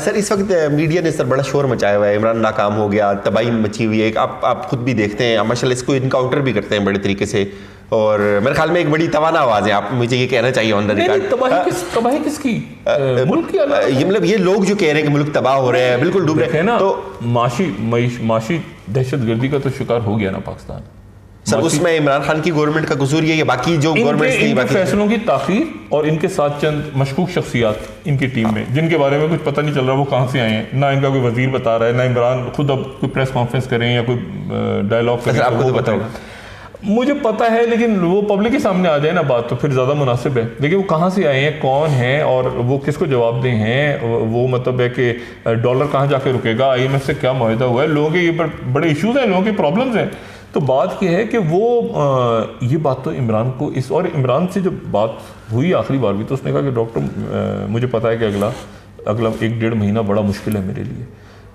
سر اس وقت میڈیا نے سر بڑا شور مچایا ہوا ہے، عمران ناکام ہو گیا، تباہی مچی ہوئی ہے، آپ خود بھی دیکھتے ہیں ماشاء اللہ اس کو انکاؤنٹر بھی کرتے ہیں بڑے طریقے سے، اور میرے خیال میں ایک بڑی توانا آواز ہے، آپ مجھے یہ کہنا چاہیے آن دا ریکارڈ۔ تباہی کس کی؟ ملک کی یہ مطلب یہ لوگ جو کہہ رہے ہیں کہ ملک تباہ ہو رہے ہیں، بالکل ڈوب رہے ہیں، تو معاشی دہشت گردی کا تو شکار ہو گیا نا پاکستان۔ سر اس میں عمران خان کی گورنمنٹ کا قصور یہ ہے یا باقی جو گورنمنٹس ان کے فیصلوں کی تاخیر اور ان کے ساتھ چند مشکوک شخصیات ان کی ٹیم میں جن کے بارے میں کچھ پتہ نہیں چل رہا وہ کہاں سے آئے ہیں، نہ ان کا کوئی وزیر بتا رہا ہے، نہ عمران خود اب کوئی پریس کانفرنس کریں یا کوئی ڈائلاگ کریں۔ آپ کو پتہ ہوگا، مجھے پتہ ہے، لیکن وہ پبلک کے سامنے آ جائے نا بات تو پھر زیادہ مناسب ہے۔ لیکن وہ کہاں سے آئے ہیں، کون ہیں اور وہ کس کو جواب دیں ہیں، وہ مطلب ہے کہ ڈالر کہاں جا کے رکے گا، IMF سے کیا معاہدہ ہوا ہے، لوگوں کے یہ بڑے ایشوز ہیں، لوگوں کے پرابلمز ہیں۔ تو بات یہ ہے کہ وہ یہ بات تو عمران کو اور عمران سے جب بات ہوئی آخری بار بھی تو اس نے کہا کہ ڈاکٹر مجھے پتا ہے کہ اگلا 1-1.5 مہینہ بڑا مشکل ہے میرے لیے۔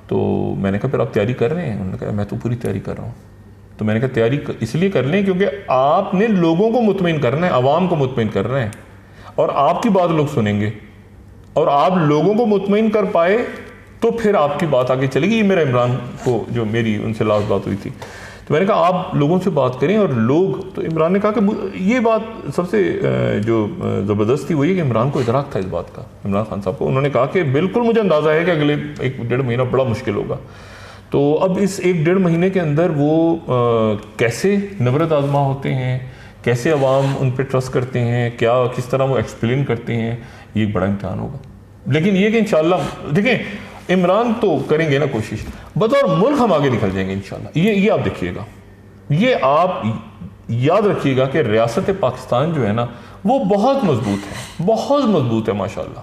تو میں نے کہا پھر آپ تیاری کر رہے ہیں؟ انہوں نے کہا میں تو پوری تیاری کر رہا ہوں۔ تو میں نے کہا تیاری اس لیے کر لیں کیونکہ آپ نے لوگوں کو مطمئن کرنا ہے، عوام کو مطمئن کرنا ہے، اور آپ کی بات لوگ سنیں گے، اور آپ لوگوں کو مطمئن کر پائے تو پھر آپ کی بات آگے چلے گی۔ یہ میرا عمران کو جو میری ان سے لاسٹ بات ہوئی تھی تو میں نے کہا آپ لوگوں سے بات کریں، اور لوگ تو عمران نے کہا کہ یہ بات سب سے جو زبردست تھی وہ یہ کہ عمران کو ادراک تھا اس بات کا، عمران خان صاحب کو، انہوں نے کہا کہ بالکل مجھے اندازہ ہے کہ اگلے 1-1.5 مہینہ بڑا مشکل ہوگا۔ تو اب اس 1-1.5 مہینے کے اندر وہ کیسے نبرت آزما ہوتے ہیں، کیسے عوام ان پہ ٹرسٹ کرتے ہیں، کس طرح وہ ایکسپلین کرتے ہیں، یہ ایک بڑا امتحان ہوگا۔ لیکن یہ کہ انشاءاللہ دیکھیں عمران تو کریں گے نا کوشش، بطور ملک ہم آگے نکل جائیں گے انشاءاللہ۔ یہ آپ دیکھیے گا، یہ آپ یاد رکھیے گا کہ ریاست پاکستان جو ہے نا وہ بہت مضبوط ہے ماشاءاللہ۔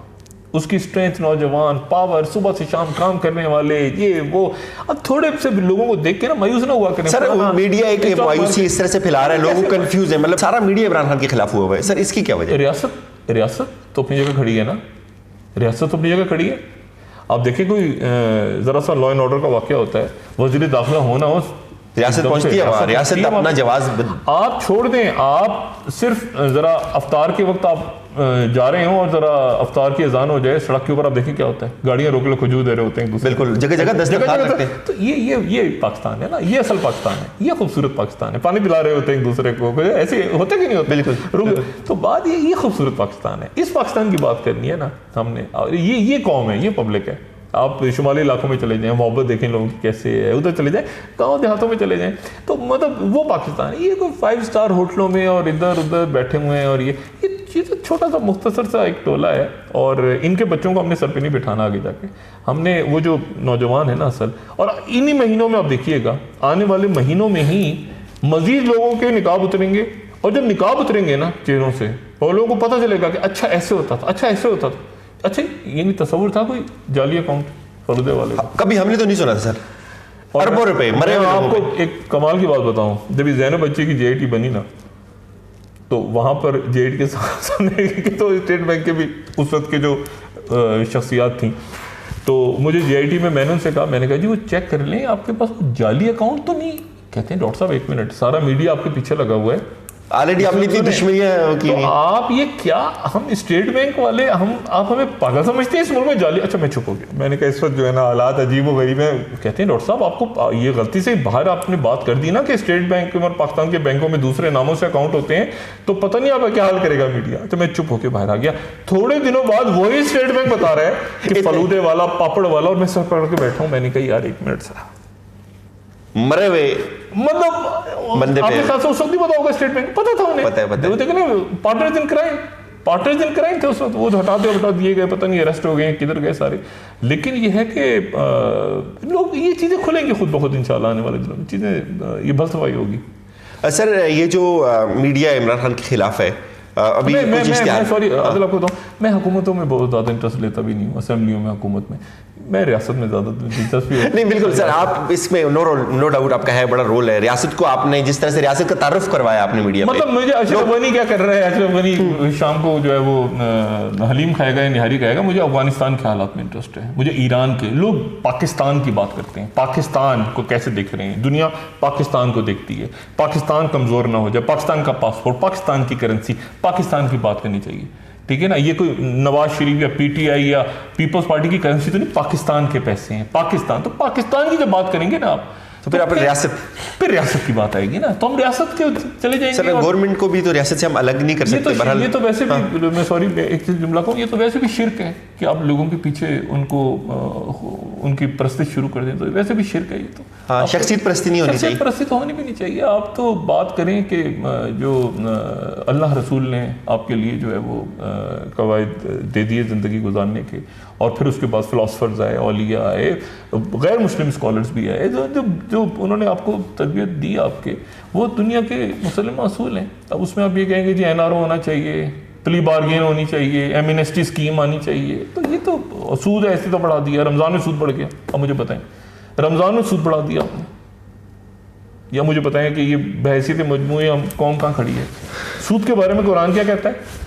اس کی اسٹرینتھ، نوجوان، پاور، صبح سے شام کام کرنے والے، یہ وہ، اب تھوڑے سے لوگوں کو دیکھ کے نا مایوس نہ ہوا کریں۔ سر میڈیا ایک مایوسی اس طرح سے پھیلا رہا ہے، لوگ کنفیوز ہیں، مطلب سارا میڈیا عمران خان کے خلاف ہوا ہے۔ سر اس کی کیا وجہ؟ ریاست تو اپنی جگہ کھڑی ہے نا، ریاست تو اپنی جگہ کھڑی ہے۔ آپ دیکھیں کوئی ذرا سا لا اینڈ آرڈر کا واقعہ ہوتا ہے، وزیر داخلہ ہونا ہو، ریاست پہنچتی ہے، ریاست اپنا جواز آپ چھوڑ دیں، آپ صرف ذرا افطار کے وقت آپ جا رہے ہوں اور ذرا افطار کی اذان ہو جائے سڑک کے اوپر، آپ دیکھیں کیا ہوتا ہے، گاڑیاں روک لے کھجور دے رہے ہوتے ہیں، بالکل جگہ جگہ دسترخوان رکھتے ہیں۔ تو یہ پاکستان ہے نا، یہ اصل پاکستان ہے، یہ خوبصورت پاکستان ہے۔ پانی پلا رہے ہوتے ہیں ایک دوسرے کو، ایسے ہوتے کہ نہیں ہوتے؟ بالکل۔ تو بات یہ خوبصورت پاکستان ہے، اس پاکستان کی بات کرنی ہے نا ہم نے، اور یہ قوم ہے، یہ پبلک ہے۔ آپ شمالی علاقوں میں چلے جائیں، محبت دیکھیں لوگوں کی کیسے ہے، ادھر چلے جائیں، گاؤں دیہاتوں میں چلے جائیں، تو مطلب وہ پاکستان ہے۔ یہ کوئی 5 اسٹار ہوٹلوں میں اور ادھر ادھر بیٹھے ہوئے ہیں، اور یہ چیز چھوٹا سا مختصر سا ایک ٹولہ ہے، اور ان کے بچوں کو ہم نے سر پہ نہیں بٹھانا آگے جا کے۔ ہم نے وہ جو نوجوان ہے نا اصل، اور انہی مہینوں میں آپ دیکھیے گا، آنے والے مہینوں میں ہی مزید لوگوں کے نقاب اتریں گے، اور جب نقاب اتریں گے نا چہروں سے، اور لوگوں کو پتہ چلے گا کہ اچھا ایسے ہوتا تھا، اچھا ایسے ہوتا تھا، اچھا یہ نہیں تصور تھا کوئی جعلی اکاؤنٹ فلودے والے، کبھی ہم نے تو نہیں سنا تھا سر، اربوں روپے مرے ہوئے۔ آپ کو ایک کمال کی بات بتاؤں، جب یہ زینب بچے کی JIT بنی نا تو وہاں پر JIT کے سامنے تو اسٹیٹ بینک کے بھی اس وقت کے جو شخصیات تھیں، تو مجھے JIT میں نے ان سے کہا، میں نے کہا جی وہ چیک کر لیں آپ کے پاس جعلی اکاؤنٹ تو نہیں؟ کہتے ہیں ڈاکٹر صاحب 1 منٹ، سارا میڈیا آپ کے پیچھے لگا ہوا ہے، آلریڈی اپنی اتنی دشمنیاں کی تو آپ یہ کیا، ہم اسٹیٹ بینک والے آپ ہمیں پاگل سمجھتے ہیں اس ملک میں جعلی؟ اچھا میں چپ ہو گیا، میں نے کہا اس وقت جو ہے نا حالات عجیب و غریب ہیں۔ کہتے ہیں ڈاکٹر صاحب آپ کو یہ غلطی سے باہر آپ نے بات کر دی نا کہ اسٹیٹ بینک اور پاکستان کے بینکوں میں دوسرے ناموں سے اکاؤنٹ ہوتے ہیں، تو پتہ نہیں آپ کیا حال کرے گا میڈیا۔ تو میں چپ ہو کے باہر آ گیا۔ تھوڑے دنوں بعد وہی اسٹیٹ بینک بتا رہا ہے کہ فلودے والا، پاپڑ والا، اور میں سر پکڑ کے بیٹھا ہوں۔ میں نے کہا یار 1 منٹ سر، مرے ہوئے مطلب آپ کے خاص اس وقت نہیں پتا ہوگا اسٹیٹ بینک، پتا تھا انہیں، دیکھیں نا پارٹنرز ان کرائم تھے اس وقت، وہ ہٹا دیے گئے، پتہ نہیں اریسٹ ہو گئے، کدھر گئے سارے۔ لیکن یہ ہے کہ لوگ یہ چیزیں کھلیں گی خود بخود انشاءاللہ، آنے والے دنوں میں چیزیں یہ بھل صفائی ہوگی۔ سر یہ جو میڈیا عمران خان کے خلاف ہے، ابھی سوری عادل آپ کو بتاؤں، میں حکومتوں میں بہت زیادہ انٹرسٹ لیتا بھی نہیں ہوں، اسمبلیوں میں، حکومت میں ریاست میں زیادہ دلچسپی ہے۔ نہیں بالکل سر، آپ اس میں نو ڈاؤٹ آپ کا ہے بڑا رول ہے، ریاست کو آپ نے جس طرح سے ریاست کا تعارف کروایا آپ نے میڈیا میں، مطلب مجھے اشرف غنی کیا کر رہا ہے، اشرف غنی شام کو جو ہے وہ حلیم کھائے گا یا نہاری کھائے گا، مجھے افغانستان کے حالات میں انٹرسٹ ہے، مجھے ایران کے لوگ پاکستان کی بات کرتے ہیں، پاکستان کو کیسے دیکھ رہے ہیں، دنیا پاکستان کو دیکھتی ہے، پاکستان کمزور نہ ہو جائے، پاکستان کا پاسپورٹ، پاکستان کی کرنسی، پاکستان کی بات کرنی چاہیے۔ ٹھیک ہے نا, یہ کوئی نواز شریف یا پی ٹی آئی یا پیپلز پارٹی کی کرنسی تو نہیں, پاکستان کے پیسے ہیں, پاکستان. تو پاکستان کی جب بات کریں گے نا آپ تو پھر آپ پھر ریاست کی بات آئے گی نا, تو ہم ریاست کے چلے جائیں گے. سر گورنمنٹ کو بھی تو ریاست سے ہم الگ نہیں کر سکتے. یہ تو ویسے بھی, میں سوری ایک چیز جملہ کہوں, یہ تو ویسے بھی شرک ہے کہ آپ لوگوں کے پیچھے ان کو ان کی پرستش شروع کر دیں, تو ویسے بھی شرک ہے یہ تو. شخصیت پرستی نہیں ہونی چاہیے. شخصیت پرستی تو ہونی بھی نہیں چاہیے. آپ تو بات کریں کہ جو اللہ رسول نے آپ کے لیے جو ہے وہ قواعد دے دیے زندگی گزارنے کے, اور پھر اس کے بعد فلاسفرز آئے, اولیاء آئے, غیر مسلم اسکالرز بھی آئے, جو انہوں نے آپ کو تربیت دی آپ کے, وہ دنیا کے مسلم اصول ہیں. اب اس میں آپ یہ کہیں گے جی این آر او ہونا چاہیے, پلی بارگین ہونی چاہیے, ایمنسٹی اسکیم آنی چاہیے, تو یہ تو سود ایسے تو بڑھا دیا. رمضان میں سود بڑھ گیا, اب مجھے بتائیں رمضان میں سود بڑھا دیا آپ نے, یا مجھے بتائیں کہ یہ بحیثیت مجموعی ہم قوم کہاں کھڑی ہے؟ سود کے بارے میں قرآن کیا کہتا ہے؟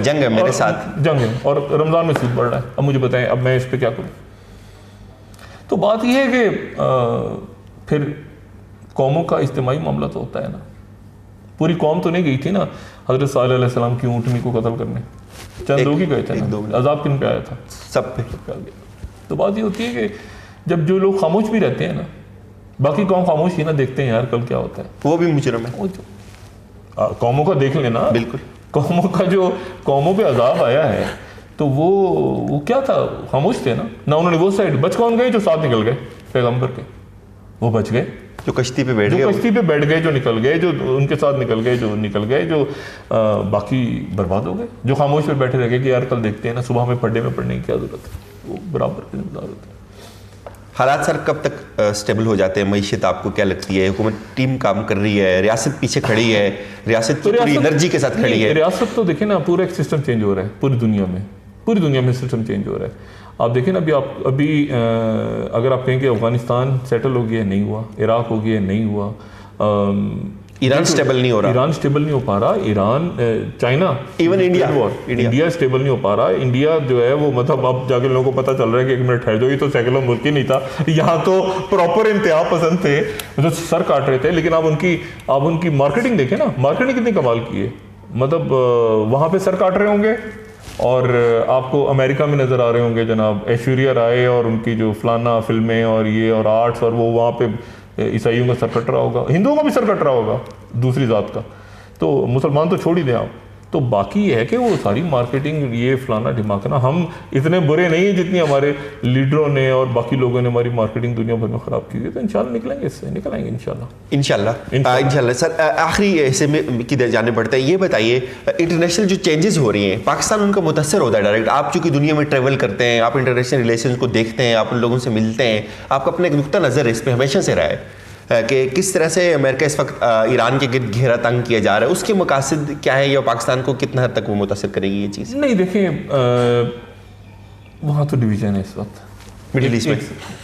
جنگ ہے میرے ساتھ, جنگ ہے, اور رمضان میں سود بڑھ رہا ہے. اب مجھے بتائیں اب میں اس پہ کیا کروں؟ تو بات یہ ہے کہ پھر قوموں کا اجتماعی معاملہ تو ہوتا ہے نا. پوری قوم تو نہیں گئی تھی نا حضرت صالح علیہ السلام کی اونٹنی کو قتل کرنے, چند لوگ ہی گئے تھے نا. عذاب کن پہ آیا تھا؟ سب پہ آ گیا. تو بات یہ ہوتی ہے کہ جب جو لوگ خاموش بھی رہتے ہیں نا, باقی قوم خاموش ہی نہ دیکھتے ہیں یار کل کیا ہوتا ہے, وہ بھی مجرم ہے. قوموں کا دیکھ لینا, بالکل. قوموں کا جو قوموں پہ عذاب آیا ہے تو وہ کیا تھا, خاموش تھے نا. نہ انہوں نے وہ سائڈ, بچ کون گئے جو ساتھ نکل گئے پیغمبر کے, وہ بچ گئے. جو کشتی پہ بیٹھ گئے, جو نکل گئے, جو ان کے ساتھ نکل گئے, جو باقی برباد ہو گئے. جو خاموش پہ بیٹھے رہ گئے کہ یار کل دیکھتے ہیں نا, صبح میں پڑھنے میں پڑھنے کی کیا ضرورت ہے, وہ برابر کے ذمہ دار ہوتے ہیں. حالات سر کب تک سٹیبل ہو جاتے ہیں؟ معیشت آپ کو کیا لگتی ہے؟ حکومت ٹیم کام کر رہی ہے, ریاست پیچھے کھڑی ہے, ریاست پوری انرجی کے ساتھ کھڑی ہے. ریاست تو دیکھیں نا, پورا ایک سسٹم چینج ہو رہا ہے پوری دنیا میں سسٹم چینج ہو رہا ہے. آپ دیکھیں نا ابھی اگر آپ کہیں کہ افغانستان سیٹل ہو گیا, نہیں ہوا. عراق ہو گیا, نہیں ہوا. ایران سٹیبل نہیں ہو رہا, ایران سٹیبل نہیں ہو پا رہا. Iran, China, even India stable نہیں ہو پا رہا. انڈیا جو ہے وہ مطلب اب جا کے لوگوں کو پتہ چل رہا ہے کہ ایک منٹ ٹھہر جاؤ, یہ تو سیکولر ملک ہی نہیں تھا, یہاں تو پراپر انتہا پسند تھے جو سر کاٹ رہے تھے. لیکن آپ ان کی مارکیٹنگ دیکھیں نا, مارکیٹنگ کتنی کمال کی ہے. مطلب وہاں پہ سر کاٹ رہے ہوں گے, اور آپ کو امریکہ میں نظر آ رہے ہوں گے جناب ایشوریا رائے اور ان کی جو فلانا فلمیں اور یہ اور آرٹس, اور وہ وہاں پہ عیسائیوں کا سر کٹ رہا ہوگا, ہندوؤں کا بھی سر کٹ رہا ہوگا دوسری ذات کا. تو مسلمان تو چھوڑ ہی دیں آپ. تو باقی یہ ہے کہ وہ ساری مارکیٹنگ, یہ فلانا ڈھماکنا, ہم اتنے برے نہیں ہیں جتنی ہمارے لیڈروں نے اور باقی لوگوں نے ہماری مارکیٹنگ دنیا بھر میں خراب کی ہے. تو انشاءاللہ نکلیں گے, اس سے نکل آئیں گے انشاءاللہ. سر آخری حصے میں کی جانے پڑتا ہے, یہ بتائیے انٹرنیشنل جو چینجز ہو رہی ہیں, پاکستان ان کا متاثر ہوتا ہے ڈائریکٹ. آپ چونکہ دنیا میں ٹریول کرتے ہیں, آپ انٹرنیشنل ریلیشنز کو دیکھتے ہیں, آپ ان لوگوں سے ملتے ہیں, آپ کا اپنا ایک نقطہ نظر ہے اس پہ ہمیشہ سے رہا ہے کہ کس طرح سے امریکہ اس وقت ایران کے گرد گھیرا تنگ کیا جا رہا ہے. اس کے مقاصد کیا ہے, یا پاکستان کو کتنا حد تک وہ متاثر کرے گی یہ چیز؟ نہیں دیکھیں, وہاں تو ڈویژن ہے اس وقت مڈل ایسٹ میں.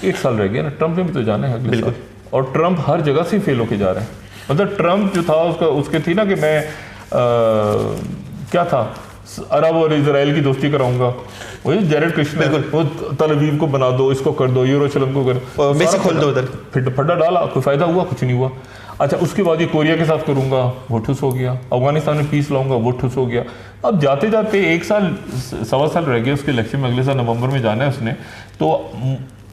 1 سال رہ گیا نا, ٹرمپ نے بھی تو جانا ہے اگلے سال, اور ٹرمپ ہر جگہ سے فیل ہو کے جا رہے ہیں. مطلب ٹرمپ جو تھا اس کے تھی نا کہ میں کیا تھا, عرب اور اسرائیل کی دوستی کراؤں گا. وہی جیرڈ کشنر, وہ تل ابیب کو بنا دو, اس کو کر دو, یروشلم کو کر, بیسک کھول دو ادھر. پھر پھڈا ڈالا, کوئی فائدہ ہوا؟ کچھ نہیں ہوا. اچھا اس کے بعد یہ کوریا کے ساتھ کروں گا, وہ ٹھس ہو گیا. افغانستان میں پیس لاؤں گا, وہ ٹھس ہو گیا. اب جاتے جاتے 1 سال 1.25 سال رہ گیا اس کے الیکشن میں, اگلے سال نومبر میں جانا ہے اس نے. تو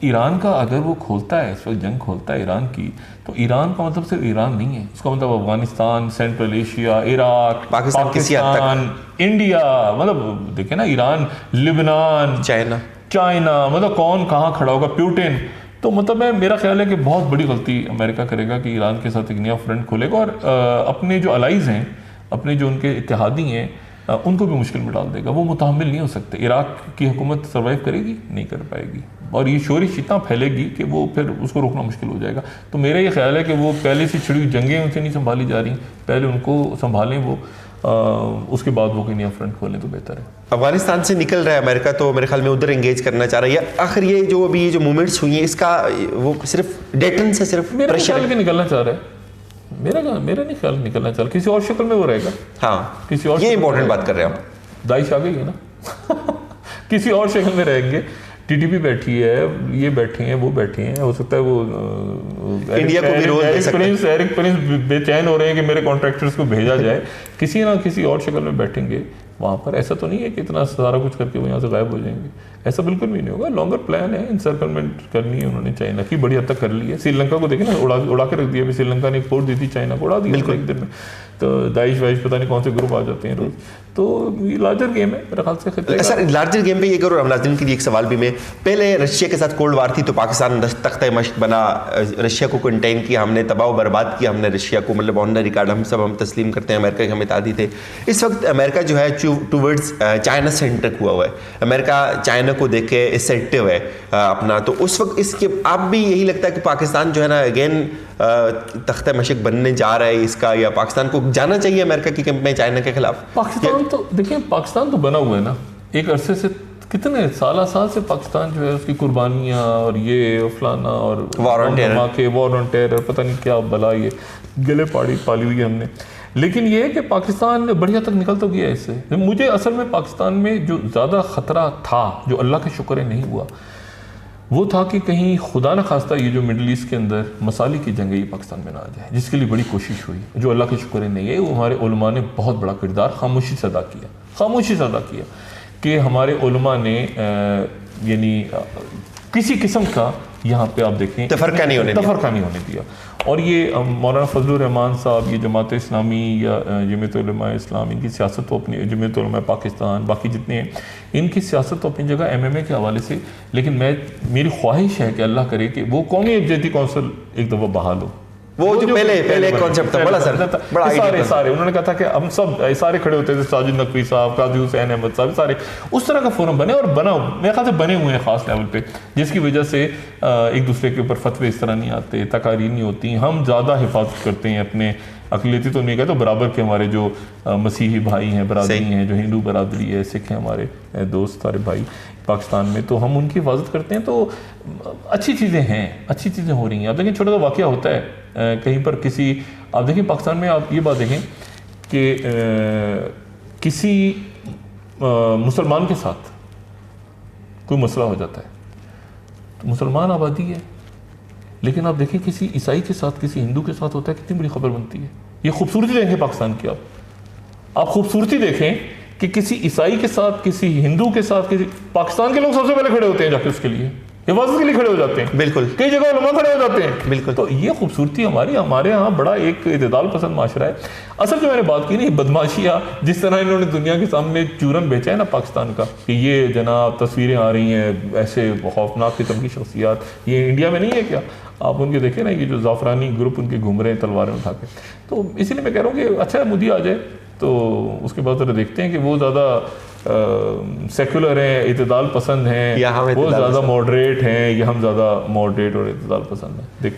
ایران کا اگر وہ کھولتا ہے, اس وقت جنگ کھولتا ہے ایران کی, تو ایران کا مطلب صرف ایران نہیں ہے, اس کا مطلب Afghanistan, central Asia, Iraq, Pakistan, India, مطلب دیکھیں نا ایران, لبنان, چائنا, مطلب کون کہاں کھڑا ہوگا, پیوٹن. تو مطلب میرا خیال ہے کہ بہت بڑی غلطی امریکہ کرے گا کہ ایران کے ساتھ ایک نیا فرنٹ کھولے گا, اور اپنے جو الائز ہیں, اپنے جو ان کے اتحادی ہیں, ان کو بھی مشکل میں ڈال دے گا. وہ متحمل نہیں ہو سکتے. عراق کی حکومت سروائیو کرے گی؟ نہیں کر پائے گی, اور یہ شورش اتنا پھیلے گی کہ وہ پھر اس کو روکنا مشکل ہو جائے گا. تو میرا یہ خیال ہے کہ وہ پہلے سے چھڑی ہوئی جنگیں ان سے نہیں سنبھالی جا رہی, پہلے ان کو سنبھالیں وہ, اس کے بعد وہ کوئی نیا فرنٹ کھولیں تو بہتر ہے. افغانستان سے نکل رہا ہے امریکہ, تو میرے خیال میں ادھر انگیج کرنا چاہ رہا ہے. آخر یہ جو ابھی جو موومنٹس ہوئی ہیں, اس کا وہ صرف ڈیٹن سے صرف میرا خیال کہ نکلنا چاہ رہا ہے, میرا نہیں خیال نکلنا چاہ رہا, کسی اور شکل میں وہ رہے گا. ہاں کسی اور, یہ امپورٹنٹ بات کر رہے ہیں آپ. داعش آ گئی ہے نا, کسی اور شکل میں رہیں گے. ٹی ٹی پی بیٹھی ہے, یہ بیٹھے ہیں, وہ بیٹھے ہیں, ہو سکتا ہے وہ انڈیا کو بھی رول دے سکتے ہیں. ایرک پرنس بے چین ہو رہے ہیں کہ میرے کانٹریکٹرز کو بھیجا جائے. کسی نہ کسی اور شکل میں بیٹھیں گے, وہاں پر ایسا تو نہیں ہے کہ اتنا سارا کچھ کر کے وہ یہاں سے غائب ہو جائیں گے, ایسا بالکل بھی نہیں ہوگا. لانگر پلان ہے, انسرکلمنٹ کرنی ہے انہوں نے چائنا کی, بڑی حد تک کر لی ہے. سری لنکا کو دیکھیں نا, اڑا کے رکھ دیا. سری لنکا نے ایک فورس دی تھی چائنا کو, اڑا دیا ایک دن میں. تو داعش وائش پتہ نہیں کون سے گروپ آ جاتے ہیں روز. تو یہ لارجر گیم ہے میرے خیال سے خطے کا. سر لارجر گیم پہ یہ کرو, ناظرین کے لیے ایک سوال بھی میں, پہلے رشیا کے ساتھ کولڈ وار تھی تو پاکستان تختہ مشق بنا, رشیا کو کنٹین کیا ہم نے, تباہ و برباد کیا ہم نے رشیا کو, مطلب آن دا ریکارڈ ہم تسلیم کرتے ہیں امریکہ کے ہم اتحادی تھے. اس وقت امریکہ جو ہے ٹورڈز چائنا سینٹرک ہوا ہوا ہے, امریکہ چائنا کو دیکھ کے اسیٹیو ہے اپنا. تو اس وقت اس کے آپ بھی یہی لگتا ہے کہ پاکستان جو ہے نا اگین تختہ مشق بننے جا رہا ہے اس کا, یا پاکستان کو جانا چاہیے امریکہ کی کیمپ میں چائنا کے خلاف؟ پاکستان تو دیکھیں, پاکستان تو بنا ہوا ہے نا ایک عرصے سے, کتنے سال سے پاکستان جو ہے اس کی قربانیاں اور یہ فلانا اور وار آن ٹیرر پتہ نہیں کیا بلا, یہ گلے پالی ہوئی ہے ہم نے. لیکن یہ ہے کہ پاکستان بڑھیا تک نکل تو گیا اس سے. مجھے اصل میں پاکستان میں جو زیادہ خطرہ تھا, جو اللہ کا شکر ہے نہیں ہوا, وہ تھا کہ کہیں خدا نہ خواستہ یہ جو مڈل ایسٹ کے اندر مسالی کی جنگ ہے یہ پاکستان میں نہ آ جائے, جس کے لیے بڑی کوشش ہوئی, جو اللہ کے شکر ہے نہیں ہے. وہ ہمارے علماء نے بہت بڑا کردار خاموشی سے ادا کیا کہ ہمارے علماء نے یعنی کسی قسم کا یہاں پہ آپ دیکھیں تفرقہ نہیں ہونے دیا. اور یہ مولانا فضل الرحمان صاحب, یہ جماعت اسلامی یا جمعیت علماء اسلام, ان کی سیاست تو اپنی, جمعیت علماء پاکستان, باقی جتنے ہیں, ان کی سیاست تو اپنی جگہ ایم ایم اے کے حوالے سے. لیکن میری خواہش ہے کہ اللہ کرے کہ وہ قومی یکجہتی کونسل ایک دفعہ بحال ہو. وہ جو پہلے کانسیپٹ تھا بڑا سر, سارے انہوں نے کہا تھا کہ ہم سب سارے کھڑے ہوتے تھے, ساجد نقوی صاحب, قاضی حسین احمد صاحب, سارے اس طرح کا فورم بنے, اور میرے خیال سے بنے ہوئے ہیں خاص لیول پہ, جس کی وجہ سے ایک دوسرے کے اوپر فتوے اس طرح نہیں آتے, تقاریر نہیں ہوتی. ہم زیادہ حفاظت کرتے ہیں اپنے اقلیتی تو نہیں کہتے, برابر کے ہمارے جو مسیحی بھائی ہیں, برادری ہیں, جو ہندو برادری ہے, سکھ ہیں, ہمارے دوست سارے بھائی پاکستان میں, تو ہم ان کی حفاظت کرتے ہیں. تو اچھی چیزیں ہو رہی ہیں. اب دیکھیں چھوٹا سا واقعہ ہوتا ہے کہیں پر کسی, آپ دیکھیں پاکستان میں, آپ یہ بات دیکھیں کہ کسی مسلمان کے ساتھ کوئی مسئلہ ہو جاتا ہے, تو مسلمان آبادی ہے, لیکن آپ دیکھیں کسی عیسائی کے ساتھ, کسی ہندو کے ساتھ ہوتا ہے, کتنی بڑی خبر بنتی ہے. یہ خوبصورتی دیکھیں پاکستان کی, آپ خوبصورتی دیکھیں کہ کسی عیسائی کے ساتھ, کسی ہندو کے ساتھ, پاکستان کے لوگ سب سے پہلے کھڑے ہوتے ہیں جا کے اس کے لیے, حفاظت کے لیے کھڑے ہو جاتے ہیں. بالکل, کئی جگہ علماء کھڑے ہو جاتے ہیں. بالکل. تو یہ خوبصورتی ہمارے ہاں بڑا ایک اعتدال پسند معاشرہ ہے. اصل جو میں نے بات کی نا, یہ بدماشیاں جس طرح انہوں نے دنیا کے سامنے چورن بیچا ہے نا پاکستان کا, کہ یہ جناب تصویریں آ رہی ہیں ایسے خوفناک قسم کی شخصیات, یہ انڈیا میں نہیں ہے کیا؟ آپ ان کے دیکھیں نا, یہ جو زعفرانی گروپ ان کے گھوم رہے ہیں تلواریں اٹھا کے. تو اسی لیے میں کہہ رہا ہوں کہ اچھا ہے مودی آ جائے, تو اس کے بعد ذرا دیکھتے ہیں کہ وہ زیادہ سیکولر ہیں, اعتدال پسند ہیں, وہ زیادہ ماڈریٹ ہیں, یا ہم زیادہ ماڈریٹ اور اعتدال پسند ہیں.